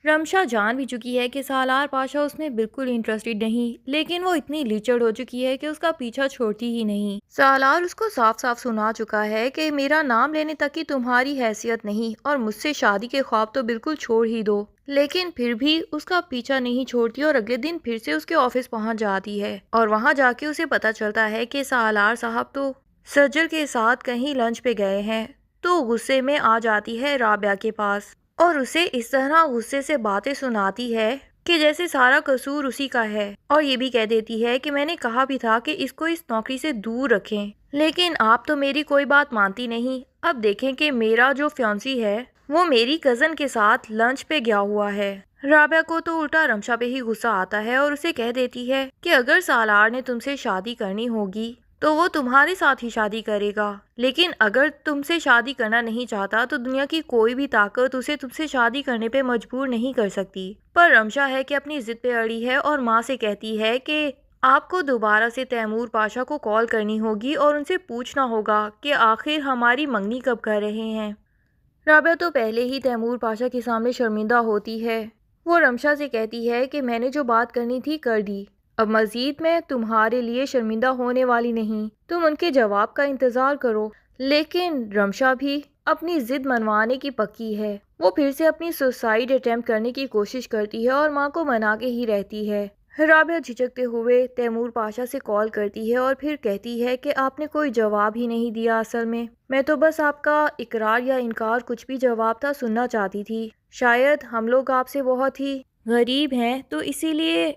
رمشا جان بھی چکی ہے کہ سالار پاشا اس میں بالکل انٹرسٹڈ نہیں، لیکن وہ اتنی لیچڑ ہو چکی ہے کہ اس کا پیچھا چھوڑتی ہی نہیں۔ سالار اس کو صاف صاف سنا چکا ہے کہ میرا نام لینے تک کی تمہاری حیثیت نہیں، اور مجھ سے شادی کے خواب تو بالکل چھوڑ ہی دو۔ لیکن پھر بھی اس کا پیچھا نہیں چھوڑتی اور اگلے دن پھر سے اس کے آفس پہنچ جاتی ہے، اور وہاں جا کے اسے پتا چلتا ہے کہ سالار صاحب تو سجل کے ساتھ کہیں لنچ پہ گئے ہیں۔ تو غصے میں آ جاتی ہے رابعہ کے پاس اور اسے اس طرح غصے سے باتیں سناتی ہے کہ جیسے سارا قصور اسی کا ہے، اور یہ بھی کہہ دیتی ہے کہ میں نے کہا بھی تھا کہ اس کو اس نوکری سے دور رکھیں، لیکن آپ تو میری کوئی بات مانتی نہیں۔ اب دیکھیں کہ میرا جو فیانسی ہے وہ میری کزن کے ساتھ لنچ پہ گیا ہوا ہے۔ رابعہ کو تو الٹا رمشا پہ ہی غصہ آتا ہے اور اسے کہہ دیتی ہے کہ اگر سالار نے تم سے شادی کرنی ہوگی تو وہ تمہارے ساتھ ہی شادی کرے گا، لیکن اگر تم سے شادی کرنا نہیں چاہتا تو دنیا کی کوئی بھی طاقت اسے تم سے شادی کرنے پہ مجبور نہیں کر سکتی۔ پر رمشا ہے کہ اپنی ضد پہ اڑی ہے اور ماں سے کہتی ہے کہ آپ کو دوبارہ سے تیمور پاشا کو کال کرنی ہوگی اور ان سے پوچھنا ہوگا کہ آخر ہماری منگنی کب کر رہے ہیں۔ رابعہ تو پہلے ہی تیمور پاشا کے سامنے شرمندہ ہوتی ہے۔ وہ رمشا سے کہتی ہے کہ میں نے جو بات کرنی تھی کر دی، اب مزید میں تمہارے لیے شرمندہ ہونے والی نہیں، تم ان کے جواب کا انتظار کرو۔ لیکن رمشا بھی اپنی ضد منوانے کی پکی ہے، وہ پھر سے اپنی سوسائڈ اٹیمپٹ کرنے کی کوشش کرتی ہے اور ماں کو منا کے ہی رہتی ہے۔ رابعہ جھجکتے ہوئے تیمور پاشا سے کال کرتی ہے اور پھر کہتی ہے کہ آپ نے کوئی جواب ہی نہیں دیا، اصل میں تو بس آپ کا اقرار یا انکار کچھ بھی جواب تھا سننا چاہتی تھی۔ شاید ہم لوگ آپ سے بہت ہی غریب ہیں تو اسی لیے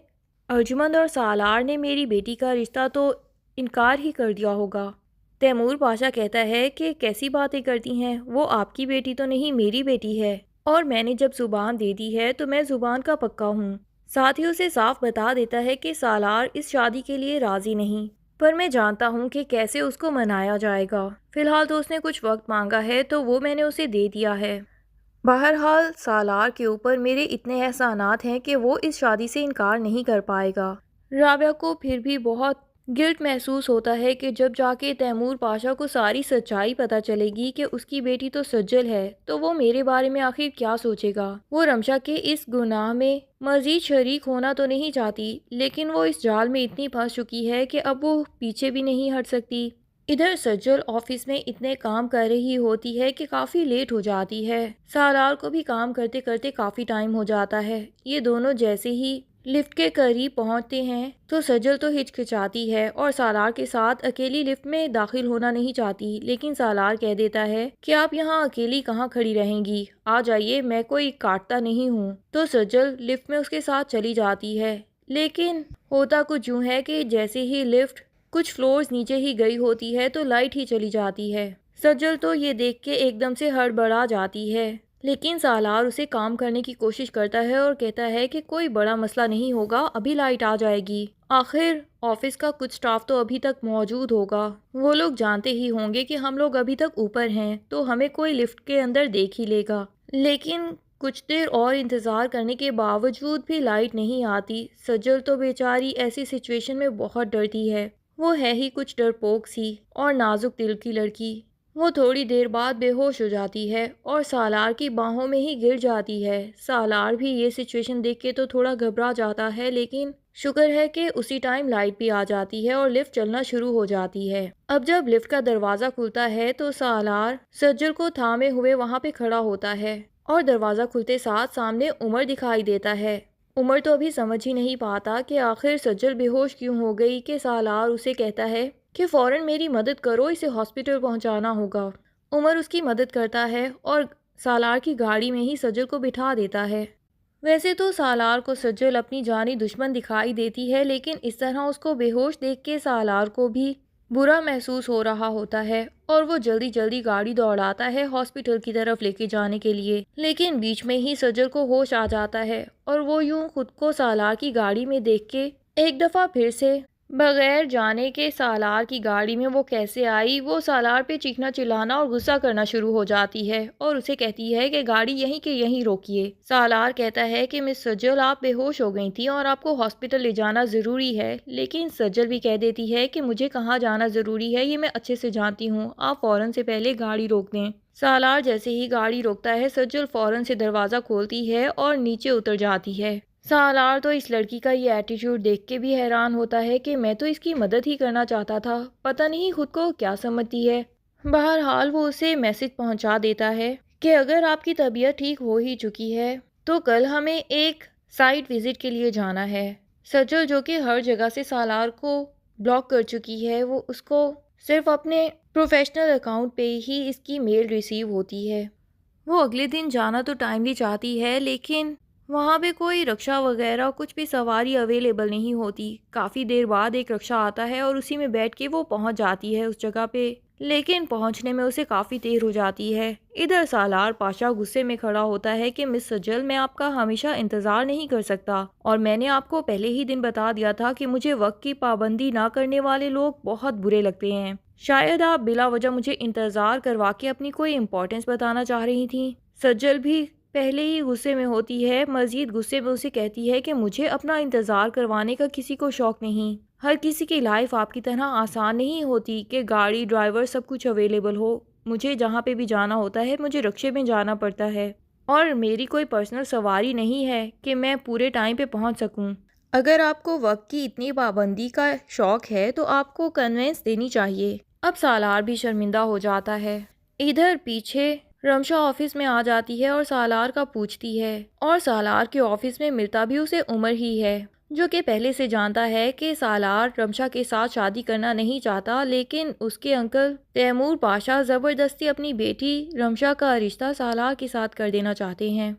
ارجمند اور سالار نے میری بیٹی کا رشتہ تو انکار ہی کر دیا ہوگا۔ تیمور پاشا کہتا ہے کہ کیسی باتیں کرتی ہیں، وہ آپ کی بیٹی تو نہیں میری بیٹی ہے، اور میں نے جب زبان دے دی ہے تو میں زبان کا پکا ہوں۔ ساتھ ہی اسے صاف بتا دیتا ہے کہ سالار اس شادی کے لیے راضی نہیں، پر میں جانتا ہوں کہ کیسے اس کو منایا جائے گا۔ فی الحال تو اس نے کچھ وقت مانگا ہے تو وہ میں نے اسے دے دیا ہے۔ بہرحال سالار کے اوپر میرے اتنے احسانات ہیں کہ وہ اس شادی سے انکار نہیں کر پائے گا۔ رابعہ کو پھر بھی بہت گلٹ محسوس ہوتا ہے کہ جب جا کے تیمور پاشا کو ساری سچائی پتہ چلے گی کہ اس کی بیٹی تو سجل ہے تو وہ میرے بارے میں آخر کیا سوچے گا۔ وہ رمشا کے اس گناہ میں مزید شریک ہونا تو نہیں چاہتی، لیکن وہ اس جال میں اتنی پھنس چکی ہے کہ اب وہ پیچھے بھی نہیں ہٹ سکتی۔ ادھر سجل آفس میں اتنے کام کر رہی ہوتی ہے کہ کافی لیٹ ہو جاتی ہے۔ سالار کو بھی کام کرتے کرتے کافی ٹائم ہو جاتا ہے۔ یہ دونوں جیسے ہی لفٹ کے قریب پہنچتے ہیں تو سجل تو ہچکچاتی ہے اور سالار کے ساتھ اکیلی لفٹ میں داخل ہونا نہیں چاہتی، لیکن سالار کہہ دیتا ہے کہ آپ یہاں اکیلی کہاں کھڑی رہیں گی، آ جائیے، میں کوئی کاٹتا نہیں ہوں۔ تو سجل لفٹ میں اس کے ساتھ چلی جاتی ہے، لیکن ہوتا کچھ یوں ہے کہ جیسے ہی لفٹ کچھ فلورز نیچے ہی گئی ہوتی ہے تو لائٹ ہی چلی جاتی ہے۔ سجل تو یہ دیکھ کے ایک دم سے ہڑبڑا جاتی ہے، لیکن سالار اسے کام کرنے کی کوشش کرتا ہے اور کہتا ہے کہ کوئی بڑا مسئلہ نہیں ہوگا، ابھی لائٹ آ جائے گی، آخر آفس کا کچھ سٹاف تو ابھی تک موجود ہوگا، وہ لوگ جانتے ہی ہوں گے کہ ہم لوگ ابھی تک اوپر ہیں تو ہمیں کوئی لفٹ کے اندر دیکھ ہی لے گا۔ لیکن کچھ دیر اور انتظار کرنے کے باوجود بھی لائٹ نہیں آتی۔ سجل تو بیچاری ایسی سچویشن میں بہت ڈرتی ہے، وہ ہے ہی کچھ ڈرپوک سی اور نازک دل کی لڑکی۔ وہ تھوڑی دیر بعد بے ہوش ہو جاتی ہے اور سالار کی باہوں میں ہی گر جاتی ہے۔ سالار بھی یہ سچویشن دیکھ کے تو تھوڑا گھبرا جاتا ہے، لیکن شکر ہے کہ اسی ٹائم لائٹ بھی آ جاتی ہے اور لفٹ چلنا شروع ہو جاتی ہے۔ اب جب لفٹ کا دروازہ کھلتا ہے تو سالار سجل کو تھامے ہوئے وہاں پہ کھڑا ہوتا ہے اور دروازہ کھلتے ساتھ سامنے عمر دکھائی دیتا ہے۔ عمر تو ابھی سمجھ ہی نہیں پاتا کہ آخر سجل بے ہوش کیوں ہو گئی کہ سالار اسے کہتا ہے کہ فوراً میری مدد کرو، اسے ہاسپٹل پہنچانا ہوگا۔ عمر اس کی مدد کرتا ہے اور سالار کی گاڑی میں ہی سجل کو بٹھا دیتا ہے۔ ویسے تو سالار کو سجل اپنی جانی دشمن دکھائی دیتی ہے، لیکن اس طرح اس کو بے ہوش دیکھ کے سالار کو بھی برا محسوس ہو رہا ہوتا ہے اور وہ جلدی جلدی گاڑی دوڑاتا ہے ہاسپٹل کی طرف لے کے جانے کے لیے، لیکن بیچ میں ہی سجل کو ہوش آ جاتا ہے اور وہ یوں خود کو سالار کی گاڑی میں دیکھ کے ایک دفعہ پھر سے بغیر جانے کے سالار کی گاڑی میں وہ کیسے آئی، وہ سالار پہ چیخنا چلانا اور غصہ کرنا شروع ہو جاتی ہے اور اسے کہتی ہے کہ گاڑی یہیں کے یہیں روکیے۔ سالار کہتا ہے کہ مس سجل، آپ بے ہوش ہو گئی تھیں اور آپ کو ہاسپٹل لے جانا ضروری ہے، لیکن سجل بھی کہہ دیتی ہے کہ مجھے کہاں جانا ضروری ہے یہ میں اچھے سے جانتی ہوں، آپ فوراً سے پہلے گاڑی روک دیں۔ سالار جیسے ہی گاڑی روکتا ہے، سجل فوراً سے دروازہ کھولتی ہے اور نیچے اتر جاتی ہے۔ سالار تو اس لڑکی کا یہ ایٹیٹیوڈ دیکھ کے بھی حیران ہوتا ہے کہ میں تو اس کی مدد ہی کرنا چاہتا تھا، پتہ نہیں خود کو کیا سمجھتی ہے۔ بہرحال وہ اسے میسج پہنچا دیتا ہے کہ اگر آپ کی طبیعت ٹھیک ہو ہی چکی ہے تو کل ہمیں ایک سائٹ وزٹ کے لیے جانا ہے۔ سجل، جو کہ ہر جگہ سے سالار کو بلاک کر چکی ہے، وہ اس کو صرف اپنے پروفیشنل اکاؤنٹ پہ ہی اس کی میل ریسیو ہوتی ہے۔ وہ اگلے دن جانا تو ٹائملی چاہتی ہے، لیکن وہاں پہ کوئی رکشہ وغیرہ کچھ بھی سواری اویلیبل نہیں ہوتی۔ کافی دیر بعد ایک رکشہ آتا ہے اور اسی میں بیٹھ کے وہ پہنچ جاتی ہے اس جگہ پہ، لیکن پہنچنے میں اسے کافی دیر ہو جاتی ہے۔ ادھر سالار پاشا غصے میں کھڑا ہوتا ہے کہ مس سجل، میں آپ کا ہمیشہ انتظار نہیں کر سکتا، اور میں نے آپ کو پہلے ہی دن بتا دیا تھا کہ مجھے وقت کی پابندی نہ کرنے والے لوگ بہت برے لگتے ہیں۔ شاید آپ بلا وجہ مجھے انتظار کروا کے اپنی کوئی امپورٹنس بتانا چاہ رہی تھیں۔ سجل بھی پہلے ہی غصے میں ہوتی ہے، مزید غصے میں اسے کہتی ہے کہ مجھے اپنا انتظار کروانے کا کسی کو شوق نہیں۔ ہر کسی کی لائف آپ کی طرح آسان نہیں ہوتی کہ گاڑی، ڈرائیور، سب کچھ اویلیبل ہو۔ مجھے جہاں پہ بھی جانا ہوتا ہے مجھے رکشے میں جانا پڑتا ہے، اور میری کوئی پرسنل سواری نہیں ہے کہ میں پورے ٹائم پہ پہنچ سکوں۔ اگر آپ کو وقت کی اتنی پابندی کا شوق ہے تو آپ کو کنوینس دینی چاہیے۔ اب سالار بھی شرمندہ ہو جاتا ہے۔ ادھر پیچھے رمشا آفس میں آ جاتی ہے اور سالار کا پوچھتی ہے، اور سالار کے آفس میں ملتا بھی اسے عمر ہی ہے، جو کہ پہلے سے جانتا ہے کہ سالار رمشا کے ساتھ شادی کرنا نہیں چاہتا، لیکن اس کے انکل تیمور پاشا زبردستی اپنی بیٹی رمشا کا رشتہ سالار کے ساتھ کر دینا چاہتے ہیں۔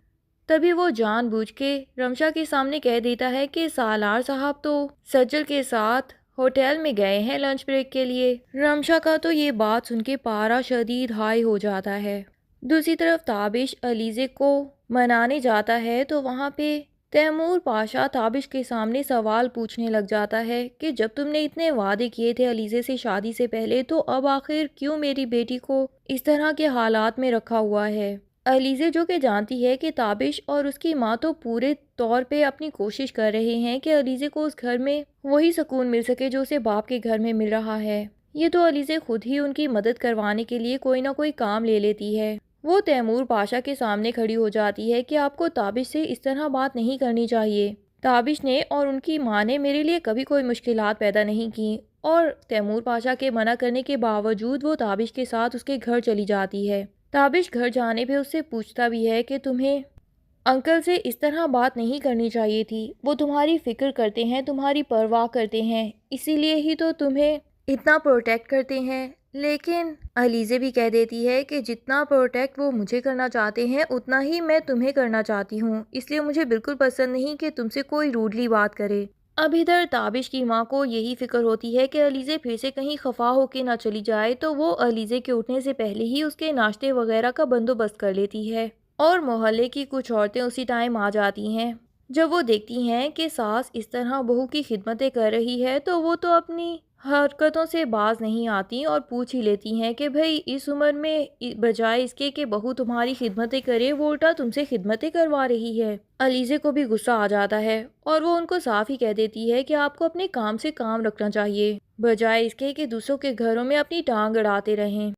تبھی وہ جان بوجھ کے رمشا کے سامنے کہہ دیتا ہے کہ سالار صاحب تو سجل کے ساتھ ہوٹل میں گئے ہیں لنچ بریک کے لیے۔ رمشا کا تو یہ بات سن کے پارا شدید ہائی ہو جاتا ہے۔ دوسری طرف تابش علیزے کو منانے جاتا ہے تو وہاں پہ تیمور پاشا تابش کے سامنے سوال پوچھنے لگ جاتا ہے کہ جب تم نے اتنے وعدے کیے تھے علیزے سے شادی سے پہلے، تو اب آخر کیوں میری بیٹی کو اس طرح کے حالات میں رکھا ہوا ہے؟ علیزے، جو کہ جانتی ہے کہ تابش اور اس کی ماں تو پورے طور پہ اپنی کوشش کر رہے ہیں کہ علیزے کو اس گھر میں وہی سکون مل سکے جو اسے باپ کے گھر میں مل رہا ہے، یہ تو علیزے خود ہی ان کی مدد کروانے کے لیے کوئی نہ کوئی کام لے لیتی ہے۔ وہ تیمور پاشا کے سامنے کھڑی ہو جاتی ہے کہ آپ کو تابش سے اس طرح بات نہیں کرنی چاہیے۔ تابش نے اور ان کی ماں نے میرے لیے کبھی کوئی مشکلات پیدا نہیں کی، اور تیمور پاشا کے منع کرنے کے باوجود وہ تابش کے ساتھ اس کے گھر چلی جاتی ہے۔ تابش گھر جانے پہ اس سے پوچھتا بھی ہے کہ تمہیں انکل سے اس طرح بات نہیں کرنی چاہیے تھی، وہ تمہاری فکر کرتے ہیں، تمہاری پرواہ کرتے ہیں، اسی لیے ہی تو تمہیں اتنا پروٹیکٹ کرتے ہیں۔ لیکن علیزے بھی کہہ دیتی ہے کہ جتنا پروٹیکٹ وہ مجھے کرنا چاہتے ہیں اتنا ہی میں تمہیں کرنا چاہتی ہوں، اس لیے مجھے بالکل پسند نہیں کہ تم سے کوئی روڈلی بات کرے۔ اب ادھر تابش کی ماں کو یہی فکر ہوتی ہے کہ علیزے پھر سے کہیں خفا ہو کے نہ چلی جائے، تو وہ علیزے کے اٹھنے سے پہلے ہی اس کے ناشتے وغیرہ کا بندوبست کر لیتی ہے، اور محلے کی کچھ عورتیں اسی ٹائم آ جاتی ہیں۔ جب وہ دیکھتی ہیں کہ ساس اس طرح بہو کی خدمتیں کر رہی ہے تو وہ تو اپنی حرکتوں سے باز نہیں آتی اور پوچھ ہی لیتی ہیں کہ بھئی اس عمر میں بجائے اس کے کہ بہو تمہاری خدمتیں کرے، وہ الٹا تم سے خدمتیں کروا رہی ہے۔ علیزے کو بھی غصہ آ جاتا ہے اور وہ ان کو صاف ہی کہہ دیتی ہے کہ آپ کو اپنے کام سے کام رکھنا چاہیے، بجائے اس کے کہ دوسروں کے گھروں میں اپنی ٹانگ اڑاتے رہیں۔